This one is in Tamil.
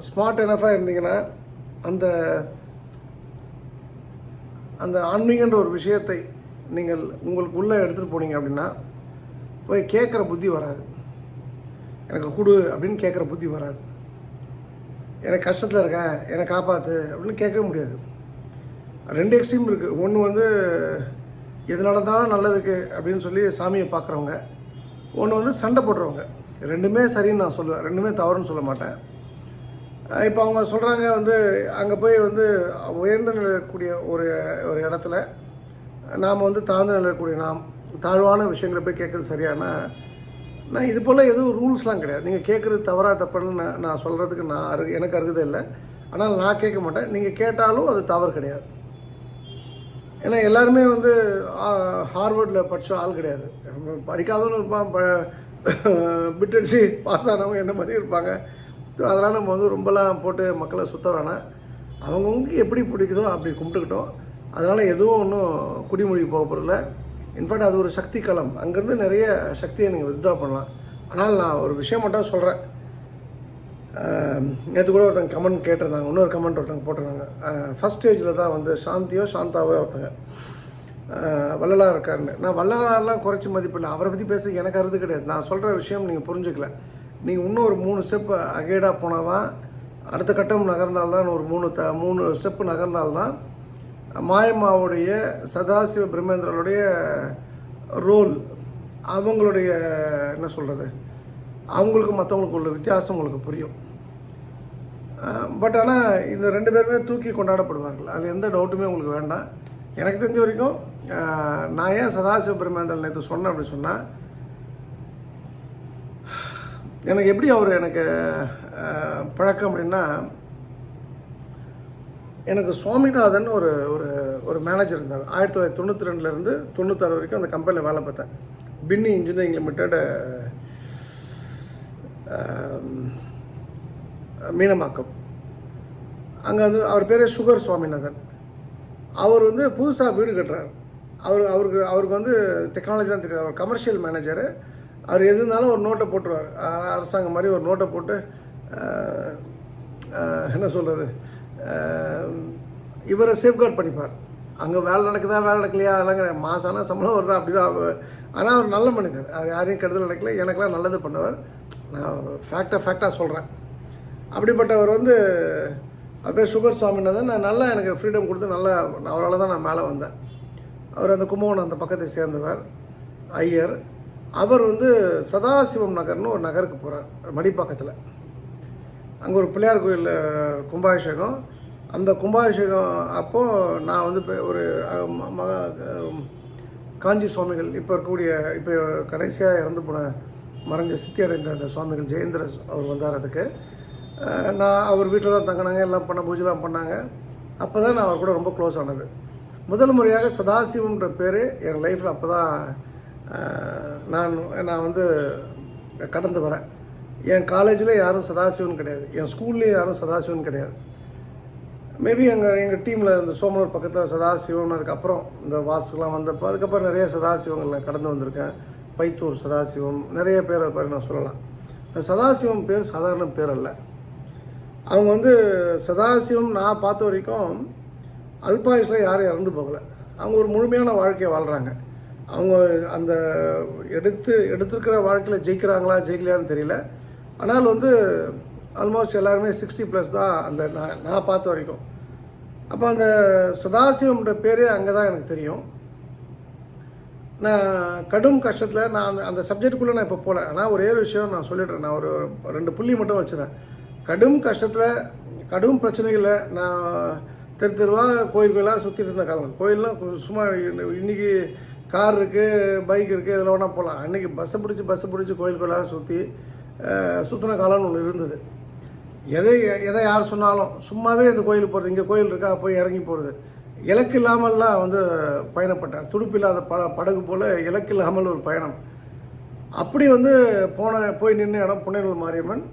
ஸ்மார்ட் எனஃபாக இருந்தீங்கன்னா அந்த அந்த ஆன்மீகன்ற ஒரு விஷயத்தை நீங்கள் உங்களுக்கு உள்ளே எடுத்துகிட்டு போனீங்க அப்படின்னா போய் கேட்குற புத்தி வராது. எனக்கு கொடு அப்படின்னு கேட்குற புத்தி வராது. எனக்கு கஷ்டத்தில் இருக்கேன், என்னை காப்பாற்று அப்படின்னு கேட்கவே முடியாது. ரெண்டு எக்ஸ்ட்ரீம் இருக்குது. ஒன்று வந்து எதனால தான் நல்லதுக்கு அப்படின்னு சொல்லி சாமியை பார்க்குறவங்க, ஒன்று வந்து சண்டை போடுறவங்க. ரெண்டுமே சரின்னு நான் சொல்லுவேன், ரெண்டுமே தவறுன்னு சொல்ல மாட்டேன். இப்போ அவங்க சொல்கிறாங்க வந்து அங்கே போய் வந்து உயர்ந்த நிலையக்கூடிய ஒரு ஒரு இடத்துல நாம் வந்து தாழ்ந்த நிலையக்கூடிய தாழ்வான விஷயங்களை போய் கேட்குறது சரியான. நான் இது போல் எதுவும் ரூல்ஸ்லாம் கிடையாது. நீங்கள் கேட்குறது தவறாக தப்புன்னு நான் சொல்கிறதுக்கு எனக்கு அருகதை இல்லை. ஆனால் நான் கேட்க மாட்டேன். நீங்கள் கேட்டாலும் அது தவறு கிடையாது. ஏன்னா எல்லாருமே வந்து ஹார்வர்டில் படித்த ஆள் கிடையாது. படிக்காதவன்னு இருப்பான், பிட் அடிச்சு பாஸ் ஆனவங்க என்ன மாதிரி இருப்பாங்க. ஸோ அதனால் நம்ம வந்து ரொம்பலாம் போட்டு மக்களை சுற்ற வேணாம். அவங்கவுங்களுக்கு எப்படி பிடிக்குதோ அப்படி கும்பிட்டுக்கிட்டோம். அதனால் எதுவும் ஒன்றும் குடிமொழி போக போகிறதில்ல. இன்ஃபேக்ட் அது ஒரு சக்தி களம். அங்கேருந்து நிறைய சக்தியை நீங்கள் வித்ட்ரா பண்ணலாம். ஆனால் நான் ஒரு விஷயம் மட்டும் சொல்கிறேன். நேற்று கூட ஒருத்தங்க கமெண்ட் கேட்டிருந்தாங்க, இன்னொரு கமெண்ட் ஒருத்தங்க போட்டிருந்தாங்க. ஃபஸ்ட் ஸ்டேஜில் தான் வந்து சாந்தாவோ ஒருத்தங்க வள்ளலார் இருக்காருன்னு. நான் வள்ளலாரெலாம் குறைச்சி மதிப்பில்லை, அவரை பற்றி பேச எனக்கு அறுது கிடையாது. நான் சொல்கிற விஷயம் நீங்கள் புரிஞ்சுக்கல. நீங்கள் இன்னும் ஒரு 3 ஸ்டெப் அகேடாக போனால் தான், அடுத்த கட்டம் நகர்ந்தால்தான், ஒரு 3 ஸ்டெப்பு நகர்ந்தால்தான் மாயம்மாவுடைய சதாசிவ பிரம்மேந்திரனுடைய ரோல், அவங்களுடைய என்ன சொல்கிறது, அவங்களுக்கு மற்றவங்களுக்கு உள்ள வித்தியாசம் உங்களுக்கு புரியும். பட் ஆனால் இந்த 2 பேருமே தூக்கி கொண்டாடப்படுவார்கள், அது எந்த டவுட்டுமே உங்களுக்கு வேண்டாம். எனக்கு தெரிஞ்ச வரைக்கும் நான் ஏன் சதாசிவ பிரம்மேந்திரன் நேற்று சொன்னேன் அப்படின்னு சொன்னால், எனக்கு எப்படி அவர் எனக்கு பழக்கம் அப்படின்னா, எனக்கு சுவாமிநாதன் ஒரு ஒரு ஒரு மேனேஜர் இருந்தார். 1992 96 வரைக்கும் அந்த கம்பெனியில் வேலை பார்த்தேன். பின்னி இன்ஜினியரிங் லிமிடெட், மீனமாக்கம். அங்கே வந்து அவர் பேரே சுகர் சுவாமிநாதன். அவர் வந்து புதுசாக வீடு கட்டுறாரு. அவருக்கு வந்து டெக்னாலஜி தான் தெரியாது. அவர் கமர்ஷியல் மேனேஜரு. அவர் எது இருந்தாலும் ஒரு நோட்டை போட்டுருவார். அரசாங்கம் மாதிரி ஒரு நோட்டை போட்டு என்ன சொல்கிறது, இவரை சேஃப்கார்ட் பண்ணிப்பார். அங்கே வேலை நடக்குதா வேலை நடக்கலையா அதெல்லாம் கிடையாது. மாசான சம்பளம் வருதா அப்படி தான். ஆனால் அவர் நல்ல மனிதர். அவர் யாரையும் கெடுதல் நடக்கல, எனக்கெல்லாம் நல்லது பண்ணுவார். நான் ஃபேக்டாக சொல்கிறேன். அப்படிப்பட்டவர் வந்து அவர் பேர் சுகர் சுவாமிநாதன். நான் நல்லா எனக்கு ஃப்ரீடம் கொடுத்து நல்லா அவரால் தான் நான் மேலே வந்தேன். அவர் அந்த கும்பகோணம் அந்த பக்கத்தை சேர்ந்தவர், ஐயர். அவர் வந்து சதாசிவம் நகர்னு ஒரு நகருக்கு போகிறார், மடிப்பாக்கத்தில். அங்கே ஒரு பிள்ளையார் கோயில் கும்பாபிஷேகம். அந்த கும்பாபிஷேகம் அப்போது நான் வந்து ஒரு காஞ்சி சுவாமிகள், இப்போ இருக்கக்கூடிய, இப்போ கடைசியாக இறந்து போன மறைஞ்ச சித்தி அடைந்த அந்த சுவாமிகள் ஜெயேந்திர அவர் வந்தார். அதுக்கு நான் அவர் வீட்டில் தான் தங்கினாங்க, எல்லாம் பூஜைலாம் பண்ணாங்க. அப்போ தான் நான் அவர் கூட ரொம்ப க்ளோஸ் ஆனது. முதல் முறையாக சதாசிவம்ன்ற பேர் என் லைஃப்பில் அப்போ தான் நான் வந்து கடந்து வரேன். என் காலேஜில் யாரும் சதாசிவன் கிடையாது, என் ஸ்கூல்லேயும் யாரும் சதாசிவன் கிடையாது. மேபி எங்கள் டீமில் இந்த சோமனூர் பக்கத்தில் சதாசிவம், அதுக்கப்புறம் இந்த வாசுலாம் வந்தப்போ அதுக்கப்புறம் நிறைய சதாசிவங்கள் நான் கடந்து வந்திருக்கேன். பைத்தூர் சதாசிவம், நிறைய பேரை நான் சொல்லலாம். சதாசிவம் பேர் சாதாரண பேர் அல்ல. அவங்க வந்து சதாசிவம் நான் பார்த்த வரைக்கும் அல்பாயுஸில் யாரும் இறந்து போகலை. அவங்க ஒரு முழுமையான வாழ்க்கையை வாழ்கிறாங்க. அவங்க அந்த எடுத்திருக்கிற வாழ்க்கையில் ஜெயிக்கிறாங்களா ஜெயிக்கலையான்னு தெரியல. ஆனால் வந்து ஆல்மோஸ்ட் எல்லாருமே 60+ தான் அந்த நான் பார்த்த வரைக்கும். அப்போ அந்த சதாசிவம்ன்ற பேரே அங்கே தான் எனக்கு தெரியும். நான் கடும் கஷ்டத்தில் நான் அந்த சப்ஜெக்டுக்குள்ளே நான் இப்போ போகல. ஆனால் ஒரே ஒரு விஷயம் நான் சொல்லிடுறேன். நான் ஒரு 2 புள்ளி மட்டும் வச்சுறேன். கடும் கஷ்டத்தில், கடும் பிரச்சனைகளில் நான் தெருவாக கோயிலாக சுற்றிட்டு இருந்த காலம். கோயிலெலாம் சும்மா இன்றைக்கி கார் இருக்குது, பைக் இருக்குது, இதில் வேணால் போகலாம். அன்றைக்கி பஸ்ஸை பிடிச்சி கோயிலாக சுற்றின காலம்னு ஒன்று இருந்தது. எதை யார் சொன்னாலும் சும்மாவே அந்த கோயிலுக்கு போகிறது, இங்கே கோயில் இருக்கா போய் இறங்கி போகிறது. இலக்கு இல்லாமல்லாம் வந்து பயணப்பட்டேன். துடுப்பு இல்லாத படகு போல் இலக்கு இல்லாமல் ஒரு பயணம். அப்படி வந்து போய் நின்று இடம் புன்னைநூல் மாரியம்மன்.